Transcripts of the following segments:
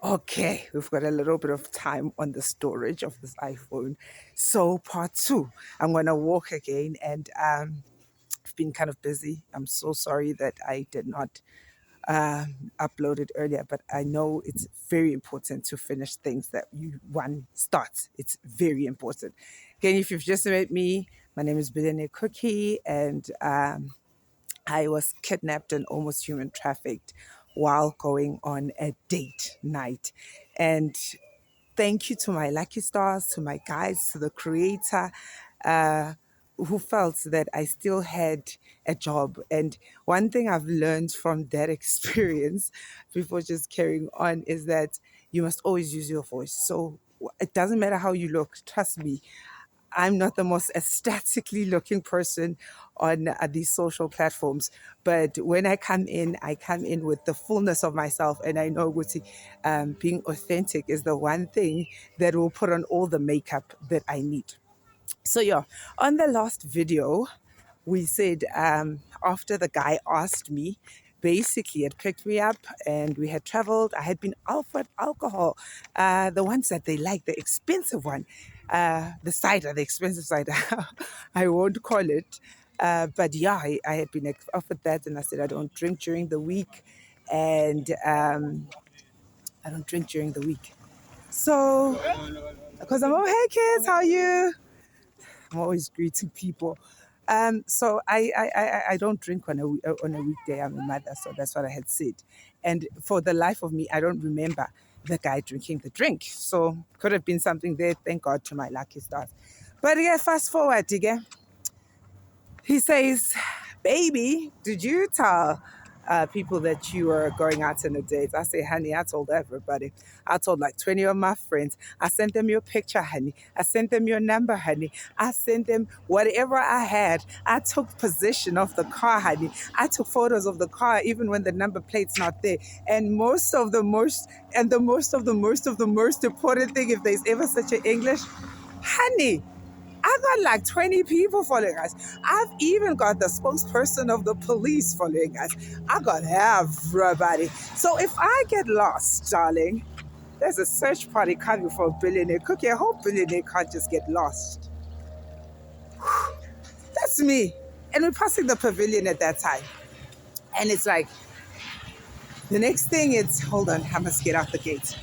Okay, we've got a little bit of time on the storage of this iPhone. So part two, I'm gonna walk again, and I've been kind of busy. I'm so sorry that I did not upload it earlier, but I know it's very important to finish things that one starts. It's very important. Again, if you've just met me, my name is Billionaire Cookie, and I was kidnapped and almost human trafficked while going on a date night. And thank you to my lucky stars, to my guides, to the creator, uh, who felt that I still had a job. And one thing I've learned from that experience before just carrying on is that you must always use your voice. So it doesn't matter how you look, trust me. I'm not the most aesthetically looking person on these social platforms, but when I come in with the fullness of myself, and I know being authentic is the one thing that will put on all the makeup that I need. So yeah, on the last video, we said after the guy asked me, basically had picked me up and we had traveled. I had been offered alcohol, the ones that they like, the expensive one, the cider, the expensive cider. I won't call it. But yeah, I had been offered that, and I said I don't drink during the week, and I don't drink during the week. So, because I'm, oh, hey kids, how are you? I'm always greeting people. So I don't drink on a weekday. I'm a mother, so that's what I had said. And for the life of me, I don't remember the guy drinking the drink. So could have been something there. Thank God to my lucky stars. But yeah, fast forward again. He says, baby, did you tell people that you were going out on a date? I say, honey, I told everybody. I told like 20 of my friends. I sent them your picture, honey. I sent them your number, honey. I sent them whatever I had. I took possession of the car, honey. I took photos of the car even when the number plate's not there. And the most important thing, if there's ever such an English, honey, I got like 20 people following us. I've even got the spokesperson of the police following us. I got everybody. So if I get lost, darling, there's a search party coming for a billionaire cookie. I hope billionaire can't just get lost. That's me. And we're passing the pavilion at that time. And it's like, the next thing is, hold on, I must get out the gate.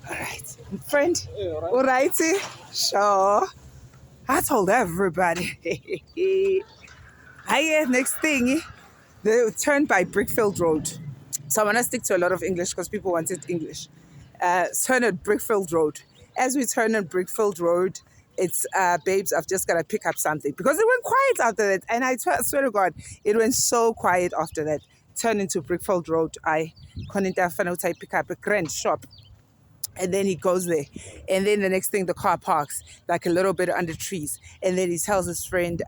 All right. Friend, all righty? Sure. I told everybody. Next thing, they turned by Brickfield Road. So I'm going to stick to a lot of English because people wanted English. Turn at Brickfield Road. As we turn on Brickfield Road, it's, babes, I've just got to pick up something. Because it went quiet after that. And I swear to God, it went so quiet after that. Turn into Brickfield Road. I couldn't pick up a grand shop. And then he goes there. And then the next thing, the car parks like a little bit under trees. And then he tells his friend,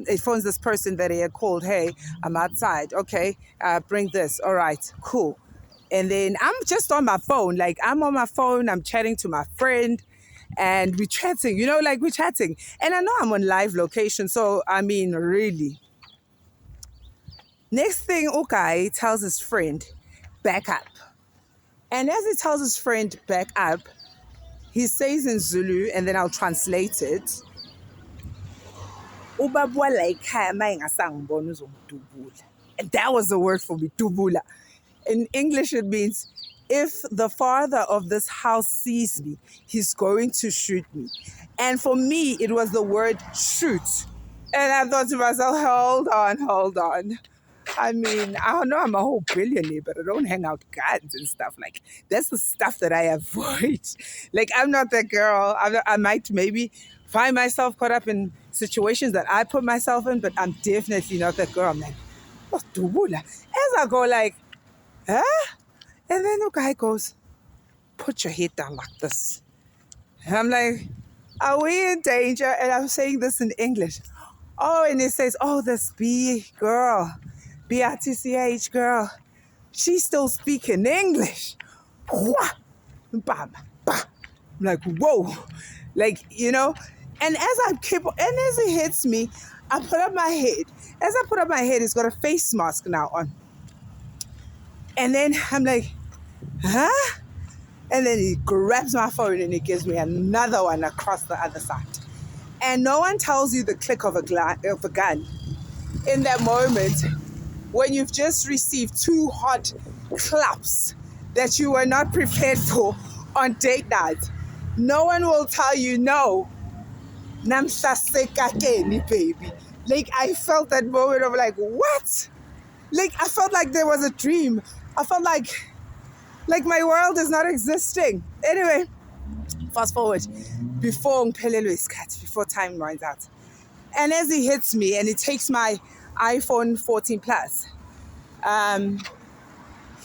he phones this person that he had called, hey, I'm outside. Okay, bring this. All right, cool. And then I'm just on my phone. Like, I'm on my phone. I'm chatting to my friend. And we're chatting, we're chatting. And I know I'm on live location. So, I mean, really. Next thing, okay, tells his friend, back up. And as he tells his friend back up, he says in Zulu, and then I'll translate it. And that was the word for me, dubula. In English, it means, if the father of this house sees me, he's going to shoot me. And for me, it was the word shoot. And I thought to myself, hold on. I mean, I know I'm a whole billionaire, but I don't hang out guns and stuff. Like, that's the stuff that I avoid. Like, I'm not that girl. I might maybe find myself caught up in situations that I put myself in, but I'm definitely not that girl. I'm like, what's dubula? As I go like, huh? And then the guy goes, put your head down like this. And I'm like, are we in danger? And I'm saying this in English. Oh, and it says, oh, this girl, BRTCH girl, she's still speaking English. Bam, bam. I'm like, whoa. Like, and as he hits me, I put up my head. As I put up my head, he's got a face mask now on. And then I'm like, huh? And then he grabs my phone and he gives me another one across the other side. And no one tells you the click of a gun in that moment when you've just received two hot claps that you were not prepared for on date night. No one will tell you no. Namsasekakeni, baby. Like, I felt that moment of like, what? Like, I felt like there was a dream. I felt like my world is not existing. Anyway, fast forward, before time runs out. And as he hits me and he takes my iPhone 14 Plus,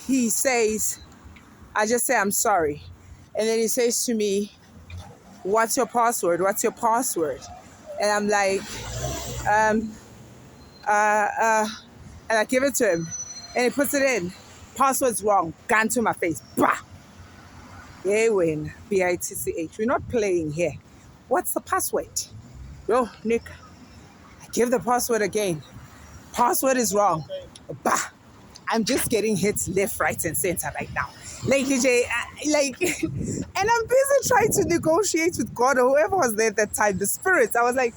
he says, I just say, I'm sorry. And then he says to me, what's your password? What's your password? And I'm like, and I give it to him. And he puts it in. Password's wrong. Gun to my face. Bah! Yeah, win. BITCH. We're not playing here. What's the password? Yo, Nick, I give the password again. Password is wrong. Bah! I'm just getting hits left, right, and center right now. Like, and I'm busy trying to negotiate with God or whoever was there at that time, the spirits. I was like,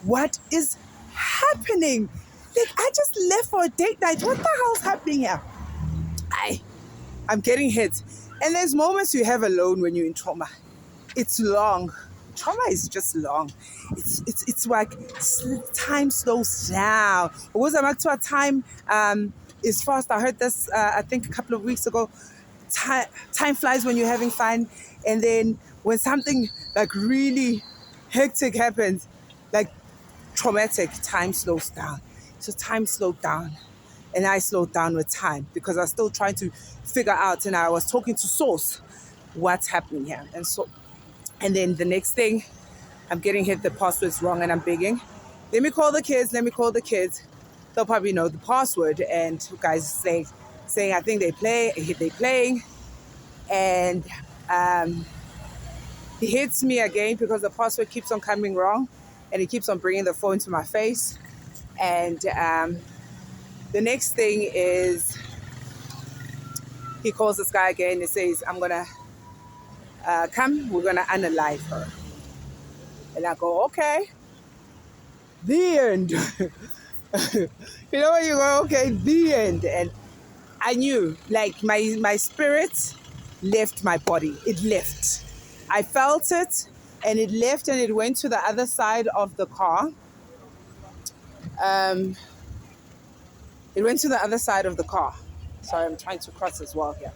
what is happening? Like, I just left for a date night. What the hell's happening here? I'm getting hit. And there's moments you have alone when you're in trauma. It's long. Trauma is just long. It's like time slows down. Was I'm to a time is fast. I heard this I think a couple of weeks ago. Time flies when you're having fun, and then when something like really hectic happens, like traumatic, time slows down. So time slowed down. And I slowed down with time because I was still trying to figure out, and I was talking to Source, what's happening here. And then the next thing, I'm getting hit, the password's wrong, and I'm begging, let me call the kids. They'll probably know the password. And guys saying, I think they're playing. And he hits me again because the password keeps on coming wrong, and he keeps on bringing the phone to my face. And the next thing is he calls this guy again and says, I'm going to come, we're going to unalive her. And I go, okay. The end. You know when you go, okay, the end. And I knew, like, my spirit left my body. It left. I felt it, and it left, and it went to the other side of the car. It went to the other side of the car. Sorry, I'm trying to cross as well here.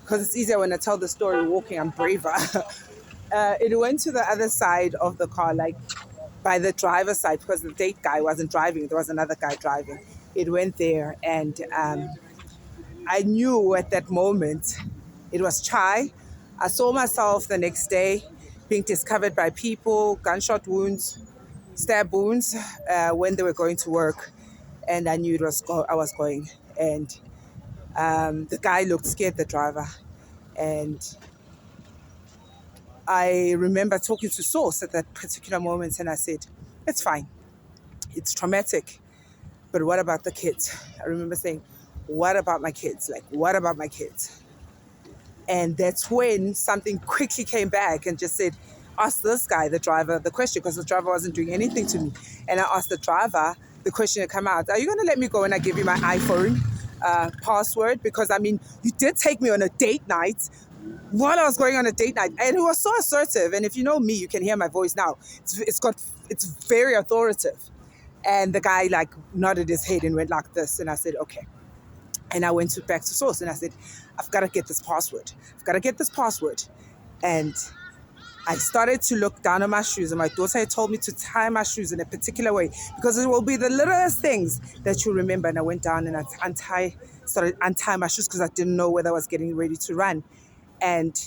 Because it's easier when I tell the story walking, I'm braver. It went to the other side of the car, like by the driver's side, because the date guy wasn't driving. There was another guy driving. It went there, and I knew at that moment it was Chai. I saw myself the next day being discovered by people, gunshot wounds, stab wounds, when they were going to work. And I knew I was going. And the guy looked scared, the driver. And I remember talking to Source at that particular moment, and I said, it's fine. It's traumatic. But what about the kids? I remember saying, what about my kids? Like, what about my kids? And that's when something quickly came back and just said, ask this guy, the driver, the question, because the driver wasn't doing anything to me. And I asked the driver the question to come out, are you going to let me go when I give you my iPhone password? Because, I mean, you did take me on a date night while I was going on a date night. And it was so assertive. And if you know me, you can hear my voice now. It's very authoritative. And the guy, like, nodded his head and went like this. And I said, okay. And I went back to Source and I said, I've got to get this password. And I started to look down at my shoes, and my daughter had told me to tie my shoes in a particular way because it will be the littlest things that you remember. And I went down and I started untying my shoes because I didn't know whether I was getting ready to run. And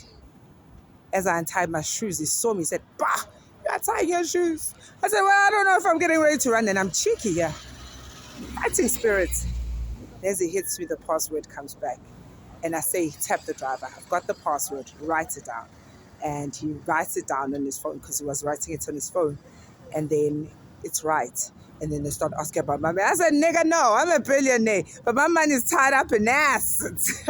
as I untied my shoes, he saw me, he said, bah, you're tying your shoes. I said, well, I don't know if I'm getting ready to run. And I'm cheeky, yeah. Fighting spirits. As he hits me, the password comes back. And I say, tap the driver. I've got the password, write it down. And he writes it down on his phone because he was writing it on his phone. And then it's right. And then they start asking about my money. I said, nigga, no, I'm a billionaire, but my money is tied up in assets.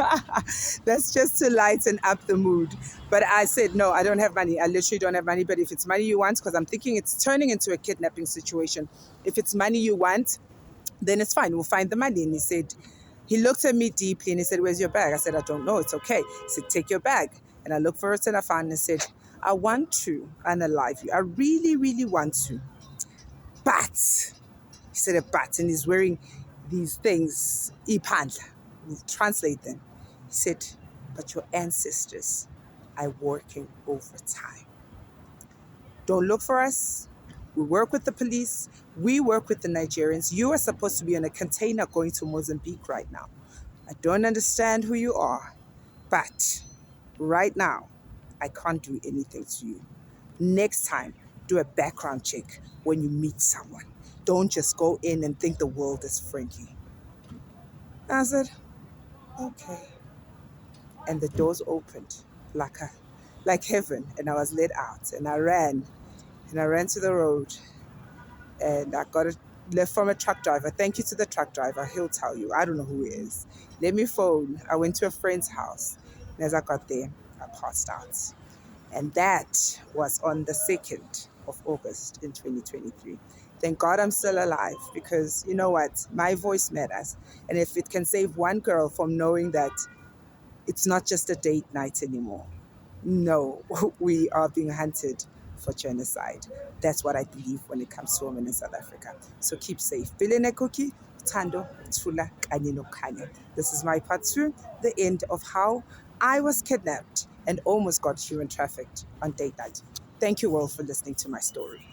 That's just to lighten up the mood. But I said, no, I don't have money. I literally don't have money. But if it's money you want, because I'm thinking it's turning into a kidnapping situation. If it's money you want, then it's fine. We'll find the money. And he said, he looked at me deeply and he said, where's your bag? I said, I don't know. It's okay. He said, take your bag. And I looked for it and I found it and said, I want to unalive you. I really, really want to. But he said a bat, and he's wearing these things, ipandla. We'll translate them. He said, but your ancestors are working overtime. Don't look for us. We work with the police. We work with the Nigerians. You are supposed to be on a container going to Mozambique right now. I don't understand who you are, but right now, I can't do anything to you. Next time, do a background check when you meet someone. Don't just go in and think the world is friendly. I said, okay. And the doors opened like heaven, and I was let out. And I ran to the road, and I got a left from a truck driver. Thank you to the truck driver. He'll tell you. I don't know who he is. Let me phone. I went to a friend's house, and as I got there, I passed out. And that was on the 2nd of August in 2023. Thank God I'm still alive, because you know what? My voice matters. And if it can save one girl from knowing that it's not just a date night anymore. No, we are being hunted for genocide. That's what I believe when it comes to women in South Africa. So keep safe. Bilene Cookie, Tando, Tula, Kanye no Kanye. This is my part 2, the end of how I was kidnapped and almost got human trafficked on date night. Thank you all for listening to my story.